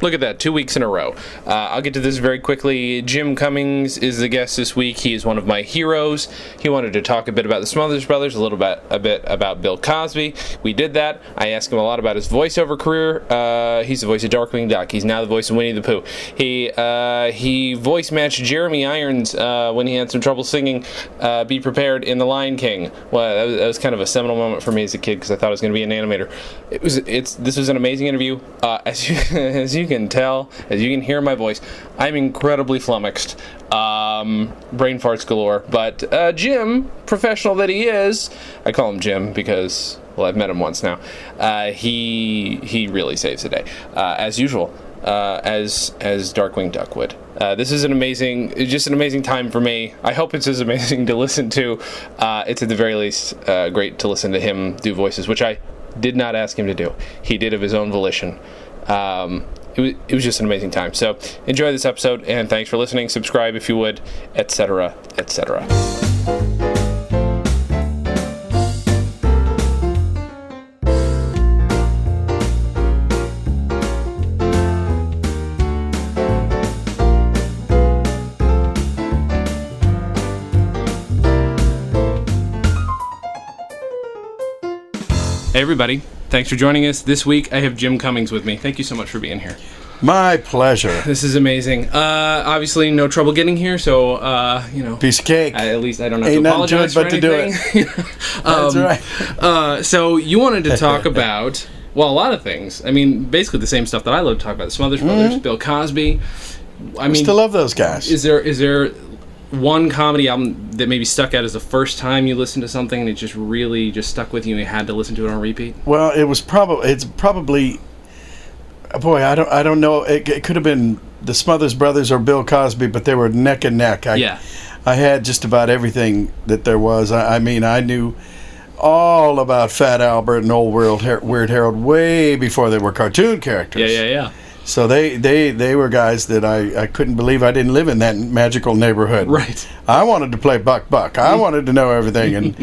Look at that, 2 weeks in a row. I'll get to this very quickly. Jim Cummings is the guest this week. He is one of my heroes. He wanted to talk a bit about the Smothers Brothers, a bit about Bill Cosby. We did that. I asked him a lot about his voiceover career. He's the voice of Darkwing Duck. He's now the voice of Winnie the Pooh. He voice matched Jeremy Irons when he had some trouble singing Be Prepared in The Lion King. Well, that was kind of a seminal moment for me as a kid because I thought I was going to be an animator. This was an amazing interview. As you can tell, as you can hear my voice, I'm incredibly flummoxed. Brain farts galore. But Jim, professional that he is, I call him Jim because, well, I've met him once now. He really saves the day, as usual, as Darkwing Duck would. This is just an amazing time for me. I hope it's as amazing to listen to. It's at the very least great to listen to him do voices, which I did not ask him to do. He did of his own volition. It was just an amazing time. So enjoy this episode, and thanks for listening. Subscribe if you would, etc., etc. Hey everybody, thanks for joining us. This week I have Jim Cummings with me. Thank you so much for being here. My pleasure. This is amazing. Obviously no trouble getting here, so, Piece of cake. At least I don't have to apologize for anything. That's right. So you wanted to talk about, well, a lot of things. I mean, basically the same stuff that I love to talk about. The Smothers Brothers, Bill Cosby. I still love those guys. Is there one comedy album that maybe stuck out as the first time you listened to something and it just really just stuck with you and you had to listen to it on repeat? Well, it's probably boy, I don't know. It could have been the Smothers Brothers or Bill Cosby, but they were neck and neck. I had just about everything that there was. I mean, I knew all about Fat Albert and Old Weird Harold way before they were cartoon characters. Yeah. So they were guys that I couldn't believe I didn't live in that magical neighborhood. Right. I wanted to play Buck. I wanted to know everything. And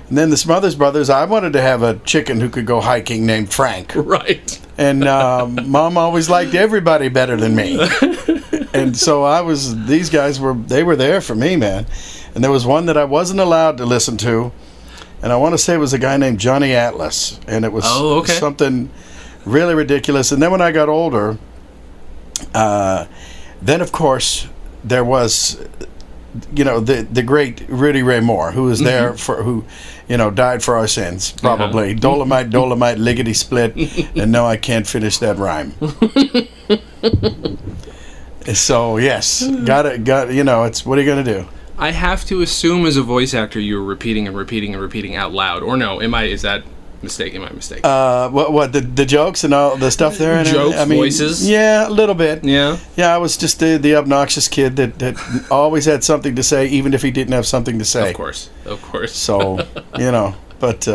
then the Smothers Brothers, I wanted to have a chicken who could go hiking named Frank. Right. And Mom always liked everybody better than me. And so these guys were there for me, man. And there was one that I wasn't allowed to listen to. And I want to say it was a guy named Johnny Atlas. And it was something really ridiculous. And then when I got older, then of course there was, the great Rudy Ray Moore, who was there died for our sins, probably. Dolomite, lickety split, and no, I can't finish that rhyme. So yes, got it's what are you gonna do? I have to assume as a voice actor you were repeating out loud, or no? Am I mistaken? What the jokes and all the stuff there? Jokes, voices? Yeah, a little bit. Yeah, I was just the obnoxious kid that always had something to say, even if he didn't have something to say. Of course. So, but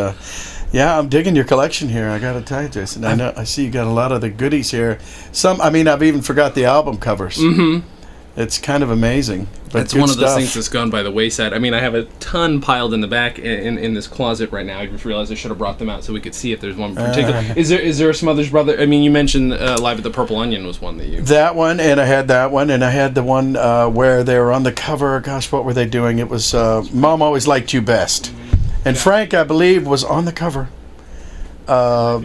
I'm digging your collection here. I got to tell you, Jason. I see you got a lot of the goodies here. I've even forgot the album covers. Mm-hmm. It's kind of amazing. But it's one of those things that's gone by the wayside. I mean, I have a ton piled in the back in this closet right now. I just realized I should have brought them out so we could see if there's one particular. Is there a Smothers Brother? I mean, you mentioned Live at the Purple Onion was one that you. That one, and I had that one, and I had the one where they were on the cover. Gosh, what were they doing? It was Mom Always Liked You Best, and Frank, I believe, was on the cover. Right.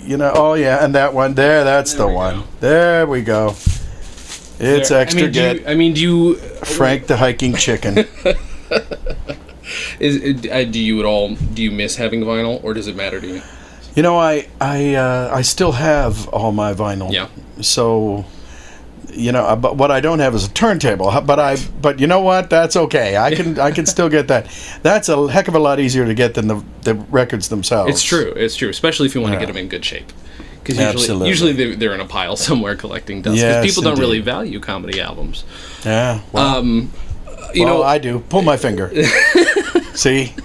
And that one there. That's the one. There we go. It's extra good. Do you Frank the hiking chicken? Do you miss having vinyl, or does it matter to you? I still have all my vinyl. Yeah. So, but what I don't have is a turntable. But you know what? That's okay. I can still get that. That's a heck of a lot easier to get than the records themselves. It's true, especially if you want to get them in good shape. Because usually they're in a pile somewhere collecting dust. Because people don't really value comedy albums. Yeah. Well, I do. Pull my finger. See?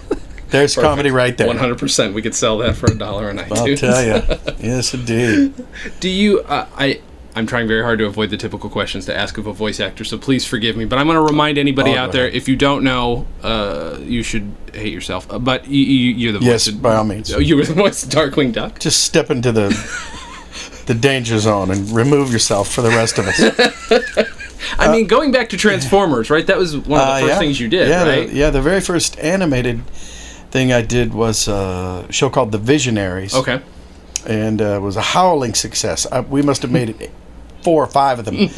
There's perfect. Comedy right there. 100%. We could sell that for $1 on iTunes. I'll tell you. Yes, indeed. Do you... I'm trying very hard to avoid the typical questions to ask of a voice actor, so please forgive me. But I'm going to remind anybody out there, if you don't know, you should hate yourself. But you're the voice. Yes, by all means. You were the voice of Darkwing Duck. Just step into the the danger zone and remove yourself for the rest of us. I mean, going back to Transformers, right? That was one of the first things you did, right? The very first animated thing I did was a show called The Visionaries. Okay. And it was a howling success. We must have made it 4 or 5 of them.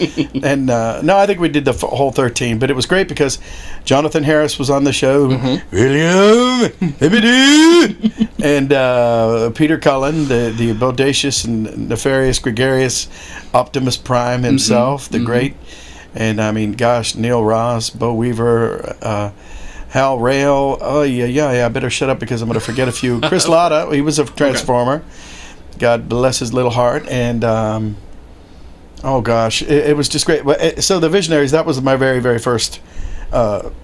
And no, I think we did the whole 13. But it was great because Jonathan Harris was on the show. William, and Peter Cullen, the bodacious and nefarious, gregarious Optimus Prime himself, the great. And I mean, gosh, Neil Ross, Bo Weaver, Hal Rail. Oh, yeah. I better shut up because I'm going to forget a few. Chris Latta, he was a Transformer. Okay. God bless his little heart. And, oh, gosh, it was just great. So The Visionaries, that was my very, very first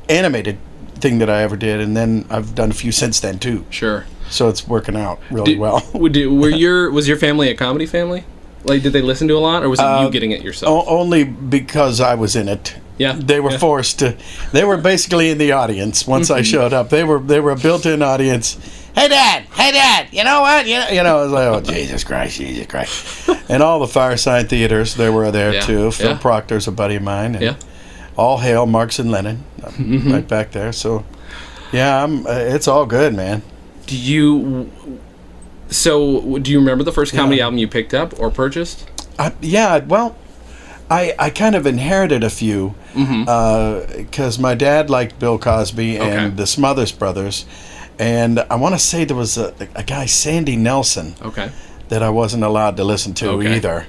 animated thing that I ever did. And then I've done a few since then, too. Sure. So it's working out really well. Was your family a comedy family? Like, did they listen to a lot, or was it you getting it yourself? Only because I was in it. Yeah, they were forced to. They were basically in the audience once I showed up. They were a built-in audience. Hey, Dad! You know what? You know, I was like, oh, Jesus Christ! And all the Firesign theaters, they were there too. Phil Proctor's a buddy of mine. And all hail Marx and Lenin, right back there. So, yeah, it's all good, man. So, do you remember the first comedy album you picked up or purchased? Well, I kind of inherited a few because my dad liked Bill Cosby and the Smothers Brothers, and I want to say there was a guy, Sandy Nelson, that I wasn't allowed to listen to either.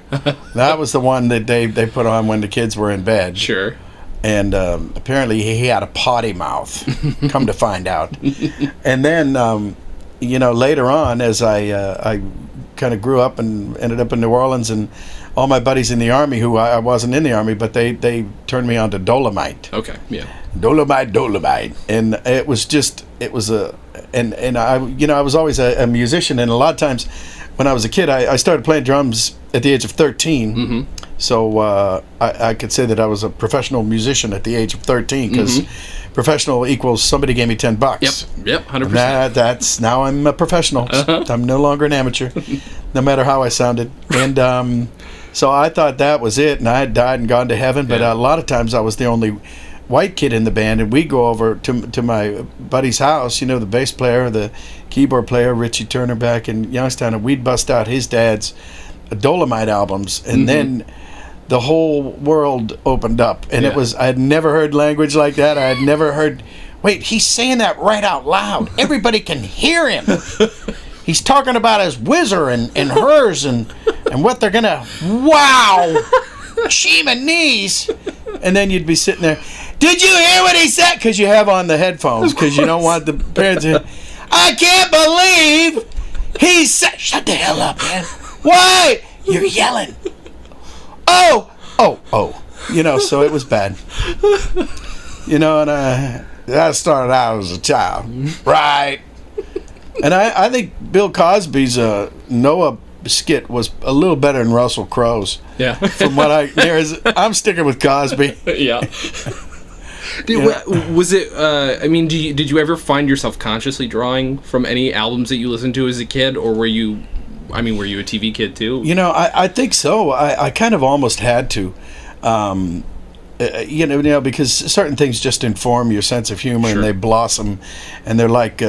That was the one that they put on when the kids were in bed. Sure. And apparently he had a potty mouth, come to find out. And then... later on, as I kind of grew up and ended up in New Orleans, and all my buddies in the Army, who I wasn't in the Army, but they turned me on to Dolomite. Okay, yeah. Dolomite. And I was always a musician, and a lot of times when I was a kid, I started playing drums at the age of 13. So I could say that I was a professional musician at the age of 13, because professional equals somebody gave me $10. Yep, 100%. That's now I'm a professional. I'm no longer an amateur, no matter how I sounded. And so I thought that was it, and I had died and gone to heaven. But a lot of times I was the only white kid in the band, and we'd go over to my buddy's house, the bass player, the keyboard player, Richie Turner, back in Youngstown, and we'd bust out his dad's Dolomite albums, and then the whole world opened up, and it was, I had never heard language like that. I had never heard, wait, he's saying that right out loud. Everybody can hear him. He's talking about his whizzer and hers and what they're gonna, wow, Shima knees. And then you'd be sitting there, did you hear what he said? Because you have on the headphones, because you don't want the parents to, I can't believe he said, shut the hell up, man. Why? You're yelling. Oh. So it was bad. And I started out as a child. Right. And I think Bill Cosby's Noah skit was a little better than Russell Crowe's. Yeah. From what I'm sticking with Cosby. Yeah. Was it, did you ever find yourself consciously drawing from any albums that you listened to as a kid, or were you a TV kid too? I think so. I kind of almost had to, because certain things just inform your sense of humor, and they blossom, and they're like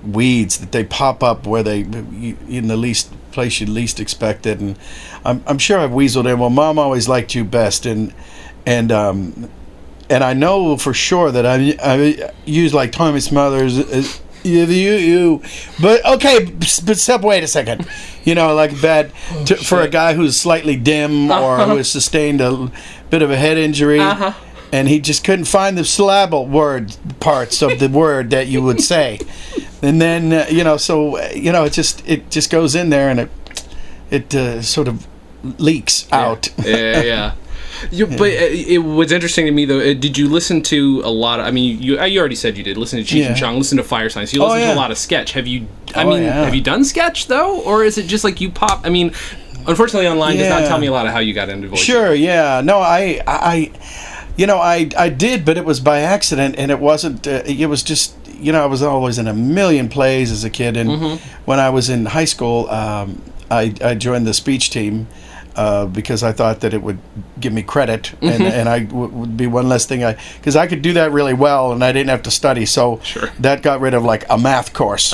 weeds that they pop up where they in the least place you least expect it. And I'm sure I've weaseled in. Well, Mom always liked you best, and I know for sure that I used like Tommy Smothers. But okay, but wait a second. Like bad for a guy who's slightly dim or who has sustained a bit of a head injury, and he just couldn't find the syllable word parts of the word that you would say, and then it just goes in there, and it sort of leaks out. Yeah. But what's interesting to me, though, did you listen to a lot of, you already said you did, listen to Cheech and Chong, listen to Fire Signs, you listen to a lot of sketch. Have you, have you done sketch, though? Or is it just like you pop, unfortunately online does not tell me a lot of how you got into voice. Sure, yeah. No, I did, but it was by accident, and it wasn't, it was just, I was always in a million plays as a kid, and when I was in high school, I joined the speech team because I thought that it would give me credit, and I would be one less thing because I could do that really well, and I didn't have to study. So that got rid of like a math course.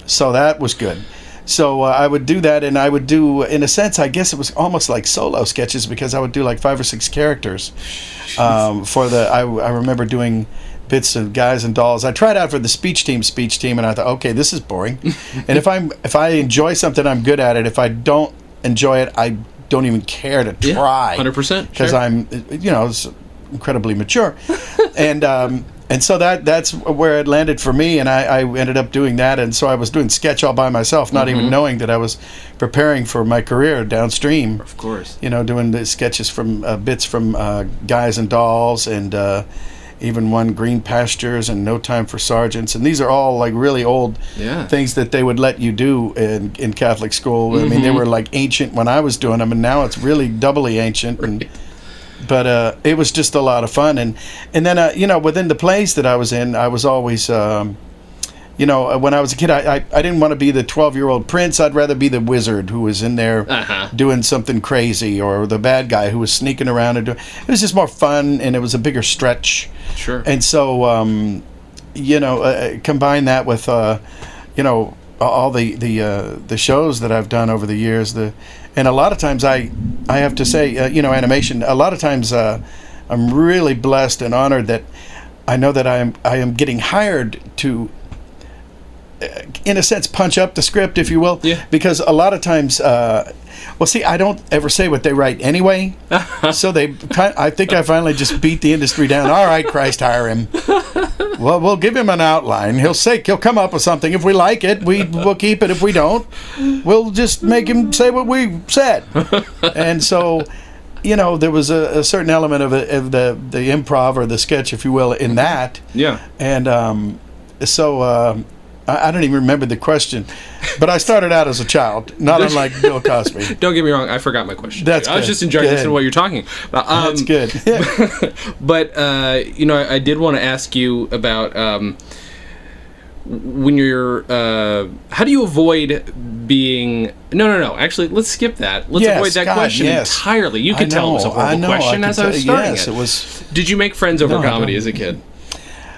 So that was good. So I would do that, and I would do, in a sense, I guess it was almost like solo sketches because I would do like 5 or 6 characters for the. I remember doing bits of Guys and Dolls. I tried out for the speech team, and I thought, okay, this is boring. And if I enjoy something, I'm good at it. If I don't enjoy it, I don't even care to try. 100%. Because I'm, incredibly mature, and so that's where it landed for me, and I ended up doing that, and so I was doing sketch all by myself, not even knowing that I was preparing for my career downstream. Of course. Doing the sketches from bits from Guys and Dolls, and even one Green Pastures and No Time for Sergeants, and these are all like really old things that they would let you do in Catholic school. I mean, they were like ancient when I was doing them, and now it's really doubly ancient. And but it was just a lot of fun, and then within the plays that I was in, I was always when I was a kid, I didn't want to be the 12-year-old prince. I'd rather be the wizard who was in there doing something crazy, or the bad guy who was sneaking around and doing. It was just more fun, and it was a bigger stretch. Sure. And so combine that with all the shows that I've done over the years. And a lot of times I have to say, animation. A lot of times I'm really blessed and honored that I know that I am getting hired to, in a sense, punch up the script, if you will. Yeah. Because a lot of times, I don't ever say what they write anyway. So I think I finally just beat the industry down. All right, Christ, hire him. Well, we'll give him an outline. He'll come up with something. If we like it, we'll keep it. If we don't, we'll just make him say what we said. And so, there was a certain element of the improv or the sketch, if you will, in that. Yeah. And so I don't even remember the question, but I started out as a child, not unlike Bill Cosby. Don't get me wrong, I forgot my question. That's I was just enjoying listening to what you're talking about. That's good. But I did want to ask you about when you're. How do you avoid being? No. Actually, let's skip that. Let's avoid that question entirely. You could tell it was a horrible question as I was starting it. It was. Did you make friends over comedy as a kid?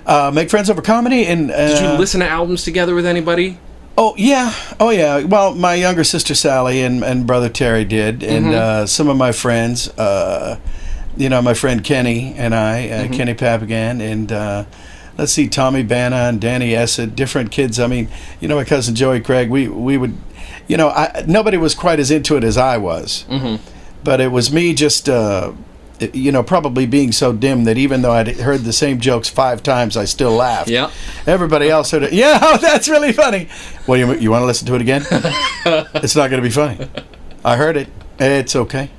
Make friends over comedy, and did you listen to albums together with anybody? Oh yeah. Well, my younger sister Sally and brother Terry did, and some of my friends, my friend Kenny and I, Kenny Papagan, and let's see, Tommy Banna and Danny Essett, different kids. I mean, my cousin Joey Craig. We would, nobody was quite as into it as I was, but it was me just. Probably being so dim that even though I'd heard the same jokes 5 times, I still laughed. Yeah. Everybody else heard it. Yeah, that's really funny. Well, you want to listen to it again? It's not going to be funny. I heard it. It's okay.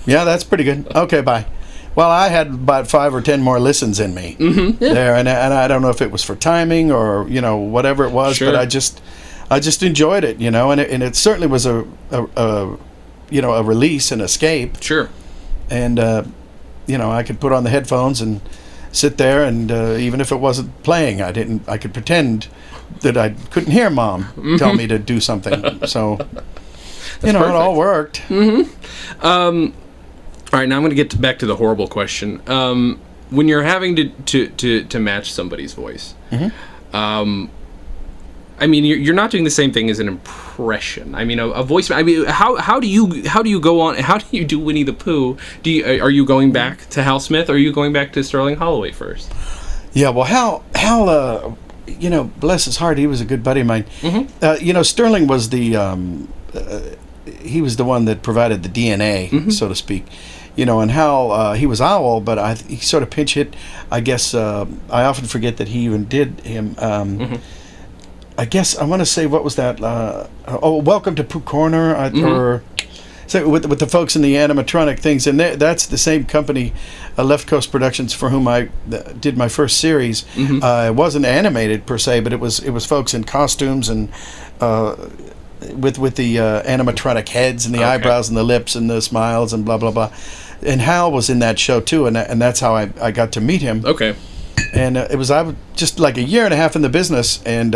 Yeah, that's pretty good. Okay, bye. Well, I had about 5 or 10 more listens in me there, and I don't know if it was for timing or whatever it was, but I just enjoyed it, and it certainly was a release and escape. Sure. And I could put on the headphones and sit there, and even if it wasn't playing, I could pretend that I couldn't hear Mom tell me to do something. So it all worked. All right, now I'm going to get back to the horrible question. When you're having to match somebody's voice, I mean, you're not doing the same thing as an impression. I mean, a voice. I mean, how do you go on? How do you do Winnie the Pooh? Are you going back to Hal Smith, or are you going back to Sterling Holloway first? Yeah, well, Hal, bless his heart, he was a good buddy of mine. Sterling was he was the one that provided the DNA, so to speak. And Hal, he was Owl, but he sort of pinch hit. I guess I often forget that he even did him. I guess I want to say, what was that? Welcome to Pooh Corner, or so with the folks in the animatronic things, and that's the same company, Left Coast Productions, for whom I did my first series. It wasn't animated per se, but it was folks in costumes and with the animatronic heads and the eyebrows and the lips and the smiles and blah blah blah. And Hal was in that show too, and that's how I got to meet him. Okay. And I was just like a year and a half in the business, and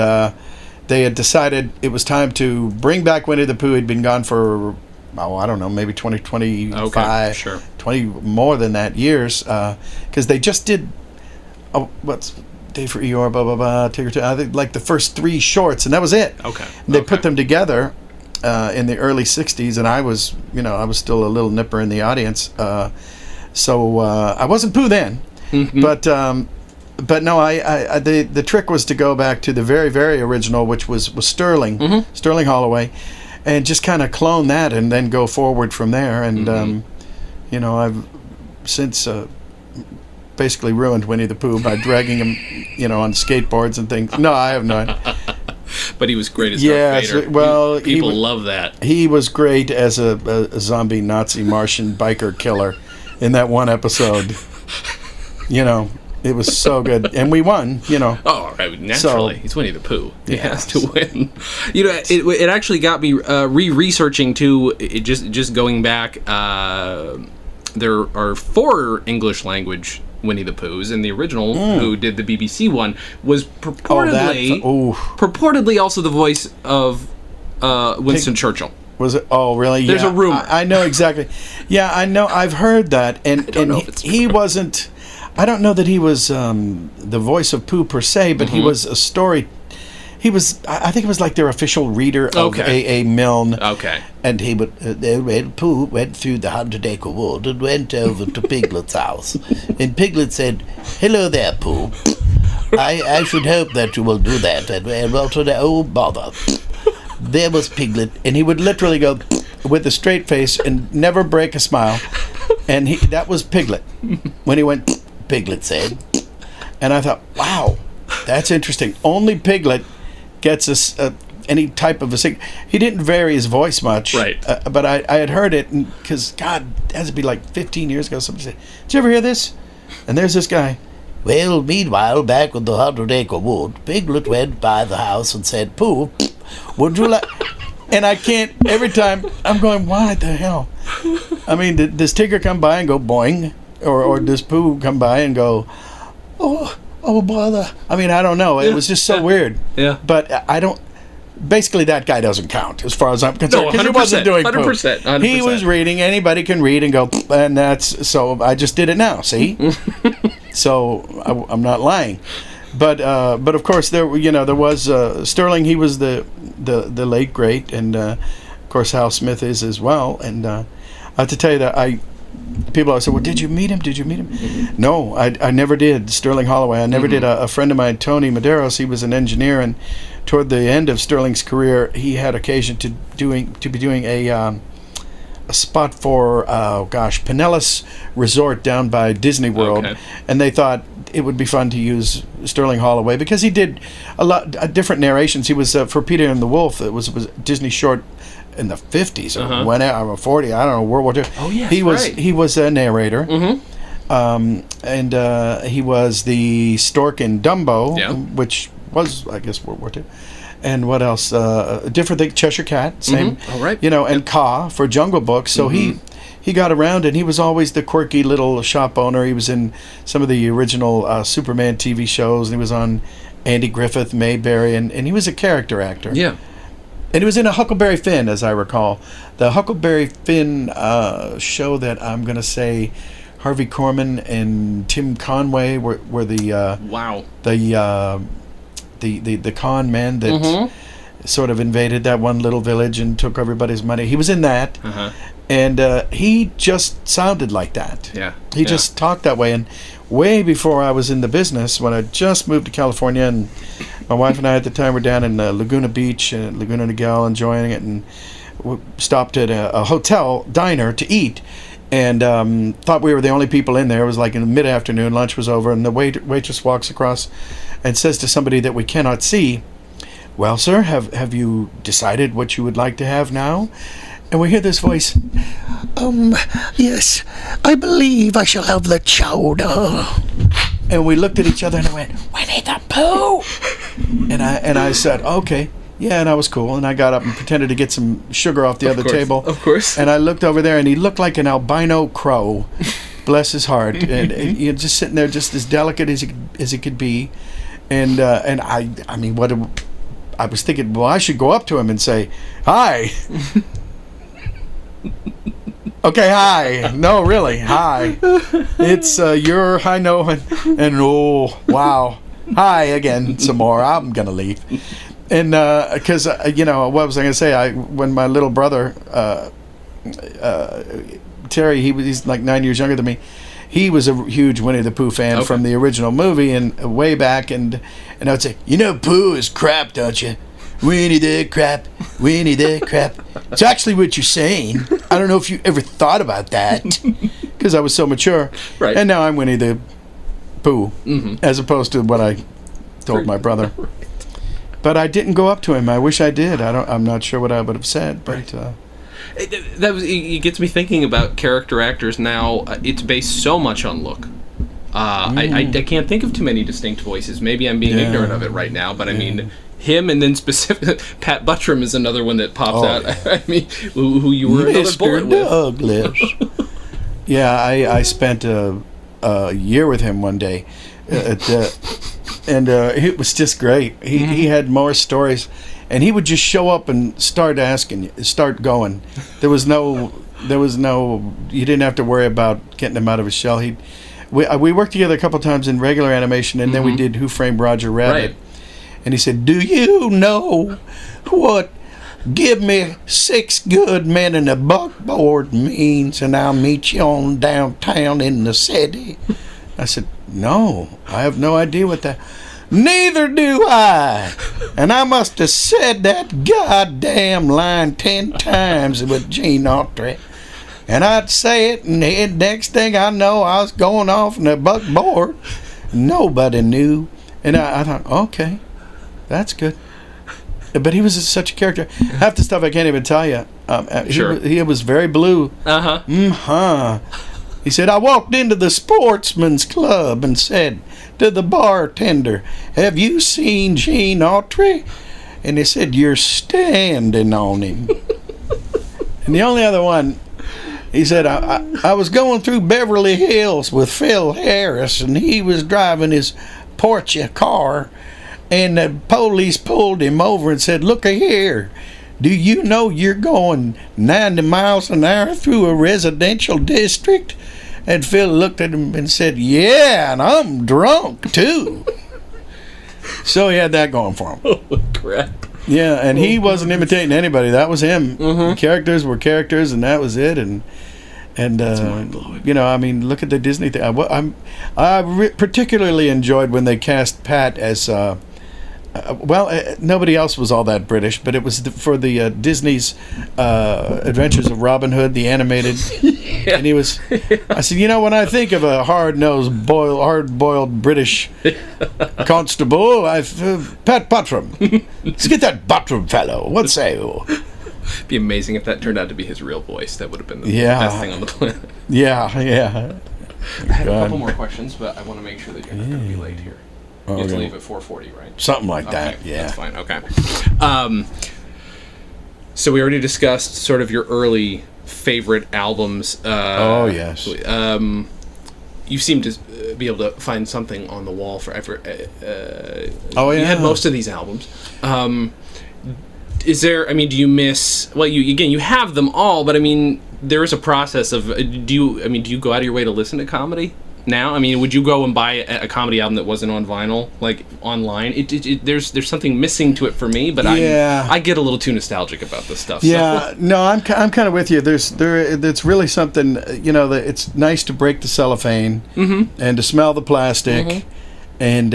they had decided it was time to bring back Winnie the Pooh. He'd been gone for, I don't know, maybe 20, 25, sure. 20 more than that years, because they just did, what's Day for Eeyore, blah, blah, blah, Tigger, I think like the first 3 shorts, and that was it. Okay. They put them together in the early 60s, and I was still a little nipper in the audience, so I wasn't Pooh then, but no, I the trick was to go back to the very, very original, which was Sterling, Sterling Holloway, and just kind of clone that and then go forward from there. And I've since basically ruined Winnie the Pooh by dragging him, on skateboards and things. No, I have not. But he was great as Darth Vader. Well, people love that. He was great as a zombie Nazi Martian biker killer in that one episode. It was so good, and we won. Oh, right, naturally, he's Winnie the Pooh. He has to win. It actually got me researching too. Just going back. There are 4 English language Winnie the Poohs, and the original who did the BBC one was purportedly also the voice of Winston Churchill. Was it? Oh, really? There's a rumor. I know exactly. Yeah, I know. I've heard that, and he wasn't. I don't know that he was the voice of Pooh per se, but he was a story. He was. I think it was like their official reader of A.A. Milne. Okay. And he would. Pooh went through the 100-acre wood and went over to Piglet's house, and Piglet said, "Hello there, Pooh. I should hope that you will do that." And well, today, oh bother. There was Piglet, and he would literally go with a straight face and never break a smile, and that was Piglet when he went. Piglet said, and I thought, wow, that's interesting. Only Piglet gets any type of a sing. He didn't vary his voice much, right? But I had heard it because God, it has to be like 15 years ago. Somebody said, "Did you ever hear this?" And there's this guy. Well, meanwhile, back in the 100-acre wood, Piglet went by the house and said, "Pooh, would you like?" And I can't. Every time I'm going, "What the hell?" I mean, does Tigger come by and go boing? Or does Pooh come by and go, oh bother? I mean, I don't know. It was just so weird. Yeah. But I don't. Basically, that guy doesn't count as far as I'm concerned. No, 100%. He wasn't doing 100%. 100%. He was reading. Anybody can read and go, and that's so. I just did it now. See, so I'm not lying. But of course there was Sterling. He was the late great, and of course Hal Smith is as well. And I have to tell you that people always say, well, did you meet him? Did you meet him? No, I never did. Sterling Holloway. I never did. A friend of mine, Tony Medeiros, he was an engineer, and toward the end of Sterling's career, he had occasion to be doing a spot for Pinellas Resort down by Disney World, and they thought it would be fun to use Sterling Holloway because he did a lot different narrations. He was for Peter and the Wolf. It was Disney short in the 50s or whenever, 40, I don't know, World War II. Oh yeah, he was a narrator, and he was the stork in Dumbo, which was, I guess, World War II. And what else? Different thing, Cheshire Cat, same. And Ka for Jungle Book. So he got around, and he was always the quirky little shop owner. He was in some of the original Superman TV shows, and he was on Andy Griffith, Mayberry, and he was a character actor. Yeah. And he was in a Huckleberry Finn, as I recall. The Huckleberry Finn show that I'm going to say Harvey Korman and Tim Conway were the the con men that sort of invaded that one little village and took everybody's money. He was in that, and he just sounded like that. He just talked that way. And way before I was in the business, when I just moved to California, and my wife and I at the time were down in Laguna Beach, Laguna Niguel, enjoying it, and we stopped at a hotel diner to eat, and thought we were the only people in there. It was like in the mid-afternoon, lunch was over, and the waitress walks across and says to somebody that we cannot see, "Well, sir, have you decided what you would like to have now?" And we hear this voice, "Yes, I believe I shall have the chowder." And we looked at each other and I went, "Winnie the Pooh!" And I said, "Okay." Yeah, and I was cool, and I got up and pretended to get some sugar off the other table. Of course. And I looked over there, and he looked like an albino crow, bless his heart, and you know, just sitting there, just as delicate as he could be, and I mean, what I was thinking, well, I should go up to him and say, hi. Okay, hi. No, really, hi. It's your, I know, and oh, wow. Hi again, some more. I'm going to leave. And because, what was I going to say? When my little brother, Terry, he's like 9 years younger than me. He was a huge Winnie the Pooh fan from the original movie and way back. And I would say, Pooh is crap, don't you? Winnie the crap, Winnie the crap. It's actually what you're saying. I don't know if you ever thought about that, because I was so mature. Right. And now I'm Winnie the Pooh, as opposed to what I told my brother. Right. But I didn't go up to him. I wish I did. I'm not sure what I would have said, but. Right. It gets me thinking about character actors now. It's based so much on look. I can't think of too many distinct voices. Maybe I'm being ignorant of it right now, but I mean, him and then specific Pat Buttram is another one that pops out. Yeah. I mean, who you were another bullet Douglas. Yeah, I spent a year with him one day, and it was just great. He had more stories. And he would just show up and start going. There was no. You didn't have to worry about getting him out of his shell. We worked together a couple times in regular animation, and then we did Who Framed Roger Rabbit. Right. And he said, "Do you know what give me 6 good men and a buckboard means, and I'll meet you on downtown in the city?" I said, "No, I have no idea what that." "Neither do I. And I must have said that goddamn line 10 times with Gene Autry. And I'd say it, and the next thing I know, I was going off in a buckboard. Nobody knew." And I thought, okay, that's good. But he was such a character. Half the stuff I can't even tell you. Sure. He was very blue. He said, "I walked into the Sportsman's Club and said to the bartender, 'Have you seen Gene Autry?' And he said, 'You're standing on him.'" And the only other one, he said, I was going through Beverly Hills with Phil Harris, and he was driving his Porsche car, and the police pulled him over and said, 'Look here, do you know you're going 90 miles an hour through a residential district?' And Phil looked at him and said, 'Yeah, and I'm drunk, too.'" So he had that going for him. Oh, crap. Yeah, and he wasn't imitating anybody. That was him. Characters were characters, and that was it. And that's mind-blowing. I mean, look at the Disney thing. I particularly enjoyed when they cast Pat as... nobody else was all that British, but it was for the Disney's Adventures of Robin Hood, the animated. Yeah. And he was. I said, when I think of a hard-nosed, hard-boiled British constable, Pat Buttram. Let's get that Buttram fellow. What say you? It'd be amazing if that turned out to be his real voice. That would have been the best thing on the planet. Yeah. I had a couple more questions, but I want to make sure that you're not going to be late here. You have to leave at 4:40, right? Something like that, yeah. That's fine, okay. So we already discussed sort of your early favorite albums. Yes. You seem to be able to find something on the wall forever. You had most of these albums. Is there, do you miss, you have them all, but there is a process of, do you go out of your way to listen to comedy now? Would you go and buy a comedy album that wasn't on vinyl, like online? There's something missing to it for me, but I get a little too nostalgic about this stuff. Yeah, so. No, I'm kind of with you. It's really something. That it's nice to break the cellophane and to smell the plastic, and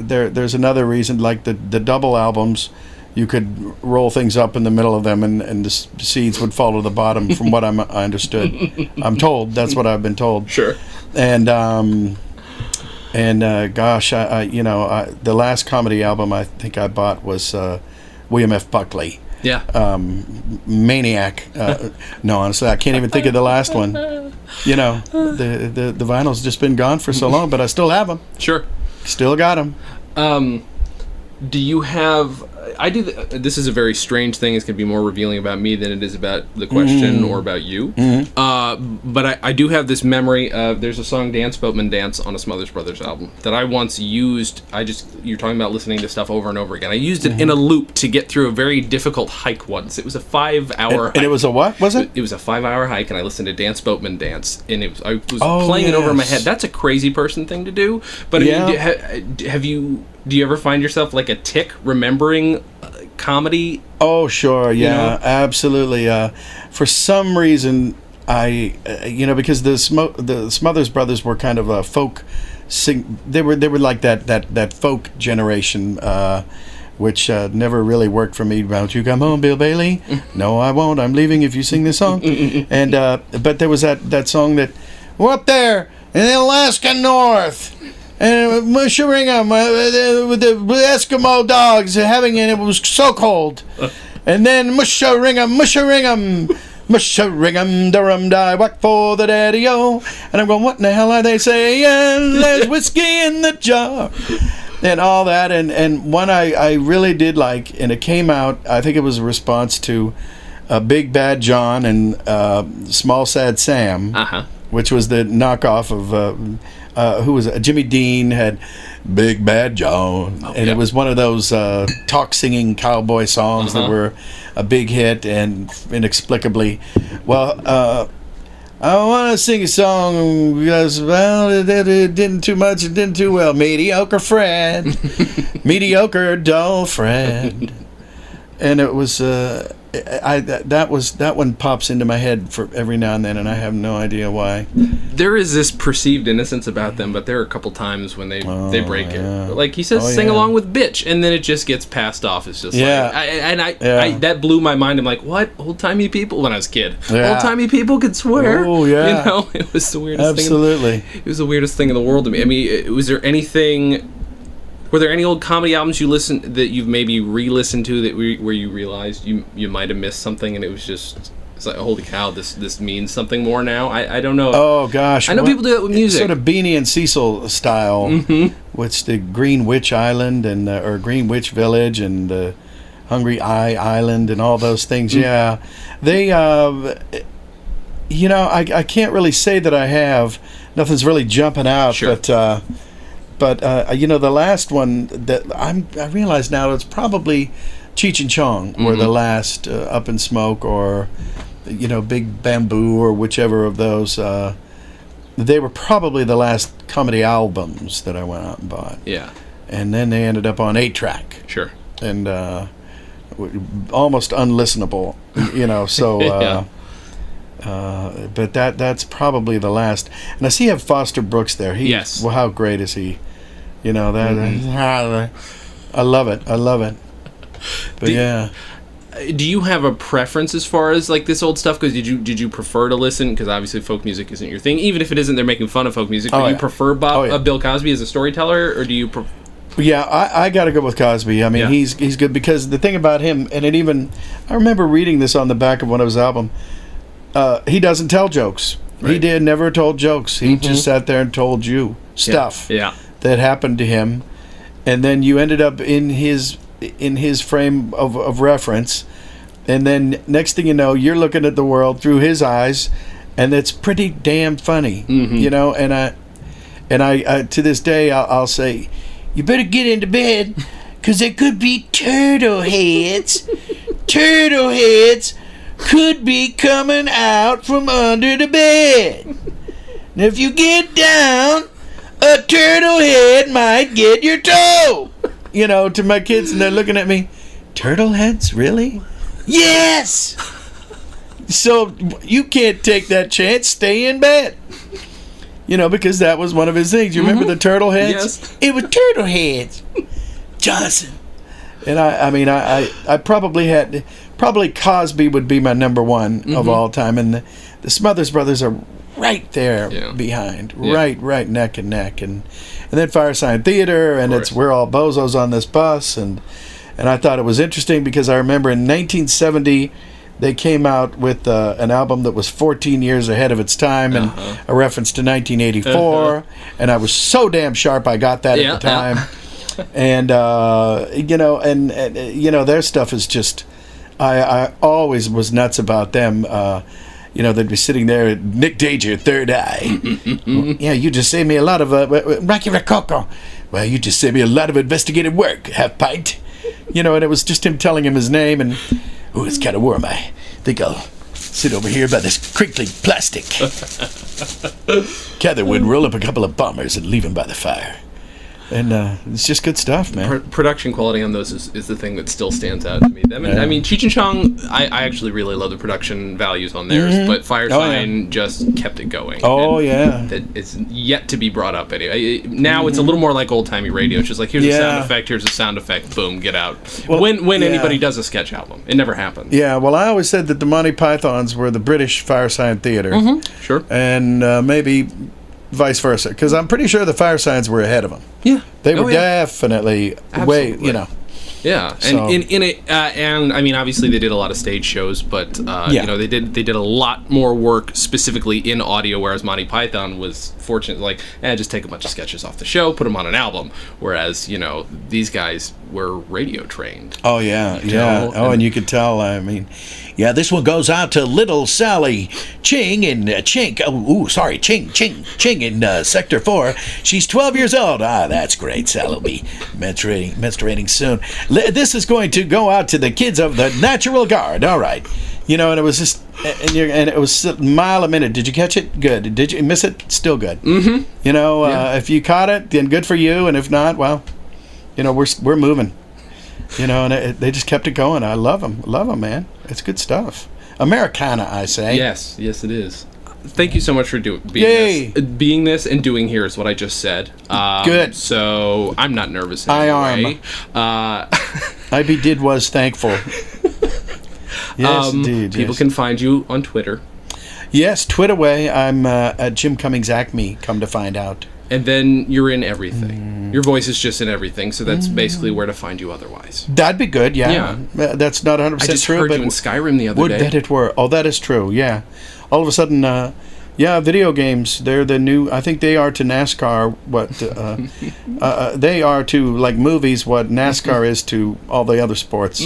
there's another reason, like the double albums. You could roll things up in the middle of them, and the seeds would fall to the bottom. From what I understood, I'm told that's what I've been told. Sure. And gosh, the last comedy album I think I bought was William F. Buckley. Yeah. Maniac. No, honestly, I can't even think of the last one. The vinyl's just been gone for so long, but I still have them. Sure. Still got them. Do you have... I do. This is a very strange thing. It's going to be more revealing about me than it is about the question or about you. But I do have this memory of... There's a song, Dance Boatman Dance, on a Smothers Brothers album that I once used. You're talking about listening to stuff over and over again. I used it in a loop to get through a very difficult hike once. It was a 5-hour hike. And it was a what, was it? It was a 5-hour hike, and I listened to Dance Boatman Dance. And I was playing it over in my head. That's a crazy person thing to do. But do you ever find yourself like a tick remembering comedy? Oh, sure, yeah, absolutely. For some reason, because the Smothers Brothers were kind of a folk they were like that folk generation, which never really worked for me. Won't you come home, Bill Bailey? No, I won't. I'm leaving if you sing this song. And but there was that song that we're up there in the Alaska North. And Musharingum with the Eskimo dogs having it. It was so cold. And then Musharingum, Durum-die, whack for the daddy-o. And I'm going, what in the hell are they saying? There's whiskey in the jar. And all that. And one I really did like, and it came out, I think it was a response to Big Bad John and Small Sad Sam, which was the knockoff of... who was it? Jimmy Dean had Big Bad John, and it was one of those talk-singing cowboy songs that were a big hit, and inexplicably, I want to sing a song because, well, it didn't too much, it didn't too well. Mediocre Fred, mediocre dull Fred, and it was that one pops into my head for every now and then, and I have no idea why. There is this perceived innocence about them, but there are a couple times when they break it. Like he says, sing along with bitch, and then it just gets passed off. It's just that blew my mind. I'm like, what? Old-timey people? When I was a kid, old-timey people could swear. Oh yeah, it was the weirdest Absolutely. thing. It was the weirdest thing in the world to me. I mean, was there anything? Were there any old comedy albums you listened that you've maybe re-listened to that where you realized you might have missed something, and it's like, holy cow, this means something more now? I don't know. Oh gosh, I know people do that with music, sort of Beanie and Cecil style, which the Green Witch Island and or Green Witch Village and the Hungry Eye Island and all those things. Yeah, they I can't really say that I have. Nothing's really jumping out, sure. But the last one that I realize now, it's probably Cheech and Chong were the last Up in Smoke or Big Bamboo or whichever of those. They were probably the last comedy albums that I went out and bought. Yeah. And then they ended up on 8-track. Sure. And almost unlistenable, so... yeah. But that's probably the last. And I see you have Foster Brooks there. Yes. Well, how great is he? I love it. But do you have a preference as far as like this old stuff? Because did you prefer to listen? Because obviously folk music isn't your thing. Even if it isn't, they're making fun of folk music. Do you prefer Bill Cosby as a storyteller, or do you? Yeah, I got to go with Cosby. I mean, he's good because the thing about him, and I remember reading this on the back of one of his albums. He doesn't tell jokes. Right. He never told jokes. He just sat there and told you stuff that happened to him, and then you ended up in his frame of reference, and then next thing you know, you're looking at the world through his eyes, and it's pretty damn funny, And I to this day I'll say, you better get into bed, 'cause there could be turtle heads. Turtle heads could be coming out from under the bed. And if you get down, a turtle head might get your toe. To my kids, and they're looking at me, turtle heads, really? Yes! So you can't take that chance. Stay in bed. Because that was one of his things. You remember the turtle heads? Yes. It was turtle heads. Johnson. And I probably Cosby would be my number one of all time, and the Smothers Brothers are right there behind, right neck and neck, and then Firesign Theater, and it's We're All Bozos on This Bus, and I thought it was interesting because I remember in 1970 they came out with an album that was 14 years ahead of its time, and a reference to 1984, and I was so damn sharp I got that at the time. And their stuff is just. I always was nuts about them. They'd be sitting there, Nick Dager, Third Eye. Yeah, you just saved me a lot of Rocky Rococo. Well, you just saved me a lot of investigative work. Half pint. And it was just him telling him his name, and it's kind of warm. I think I'll sit over here by this crinkly plastic. Catherwood, roll up a couple of bombers and leave them by the fire. And it's just good stuff, man. Production quality on those is the thing that still stands out to me. I mean, Cheech and Chong, I actually really love the production values on theirs, but Firesign just kept it going. Oh, yeah. That it's yet to be brought up anyway. Now it's a little more like old-timey radio. It's just like, here's a sound effect, boom, get out. Well, when anybody does a sketch album. It never happens. Yeah, well, I always said that the Monty Pythons were the British Firesign Theatre. Sure. And maybe vice versa, because I'm pretty sure the Firesigns were ahead of them. Yeah, they were definitely way, Yeah, and in it, and I mean, obviously they did a lot of stage shows, but they did a lot more work specifically in audio. Whereas Monty Python was fortunate, like, just take a bunch of sketches off the show, put them on an album. Whereas these guys were radio trained. Oh yeah, yeah. And you could tell. I mean, yeah, this one goes out to little Sally Ching in Ching in Sector 4. She's 12 years old. That's great. Sally will be menstruating soon. This is going to go out to the kids of the Natural Guard. All right. And it was just, and it was a mile a minute. Did you catch it? Good. Did you miss it? Still good. Mm-hmm. If you caught it, then good for you. And if not, well, we're moving. And they just kept it going. I love them, man. It's good stuff. Americana, I say. Yes, it is. Thank you so much for being this and doing here is what I just said. Good. So I'm not nervous anyway. I was thankful. Yes, indeed. People can find you on Twitter. Yes, tweet away. I'm at Jim Cummings Acme, come to find out. And then you're in everything. Your voice is just in everything, so that's basically where to find you otherwise. That'd be good, yeah. That's not 100% true. I just heard you in Skyrim the other day. Would that it were. Oh, that is true, yeah. All of a sudden, video games, they're the new, I think they are to NASCAR what, they are to, like, movies what NASCAR is to all the other sports.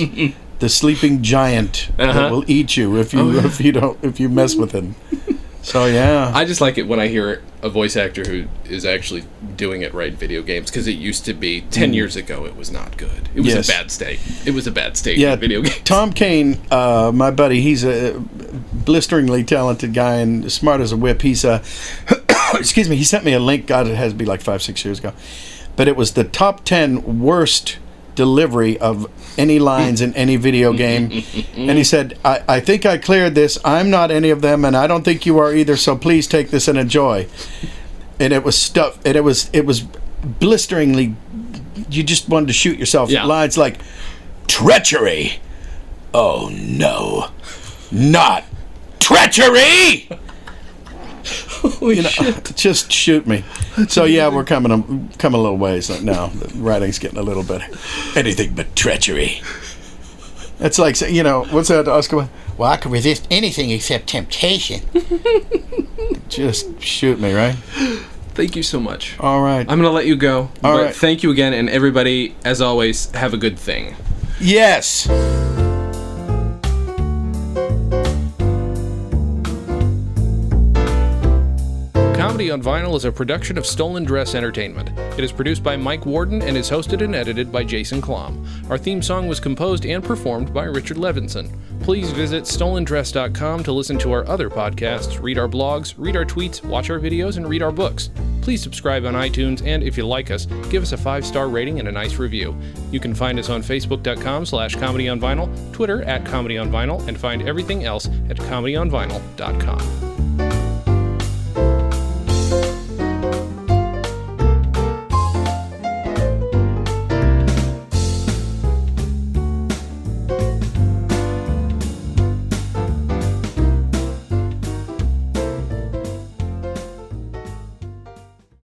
The sleeping giant that will eat you if you mess with him. So yeah, I just like it when I hear a voice actor who is actually doing it right in video games, because it used to be 10 years ago it was not good. It was a bad state. It was a bad state in video games. Tom Kane, my buddy, he's a blisteringly talented guy and smart as a whip. He's excuse me, he sent me a link. God, it has to be like 5-6 years ago, but it was the top 10 worst delivery of any lines in any video game. And he said, I think I cleared this. I'm not any of them, and I don't think you are either, so please take this and enjoy. And it was stuff, and it was blisteringly, you just wanted to shoot yourself. Lines like, treachery. Oh no, not treachery. Holy shit. Just shoot me. So yeah, we're coming a little ways now. The writing's getting a little bit anything but treachery. It's like, what's that, Oscar? Well, I can resist anything except temptation. Just shoot me, right? Thank you so much. All right. I'm going to let you go. All right. Thank you again, and everybody, as always, have a good thing. Yes. Comedy on Vinyl is a production of Stolen Dress Entertainment. It is produced by Mike Warden and is hosted and edited by Jason Klamm. Our theme song was composed and performed by Richard Levinson. Please visit stolendress.com to listen to our other podcasts, read our blogs, read our tweets, watch our videos, and read our books. Please subscribe on iTunes, and if you like us, give us a 5-star rating and a nice review. You can find us on facebook.com/comedyonvinyl, Twitter @comedyonvinyl, and find everything else at comedyonvinyl.com.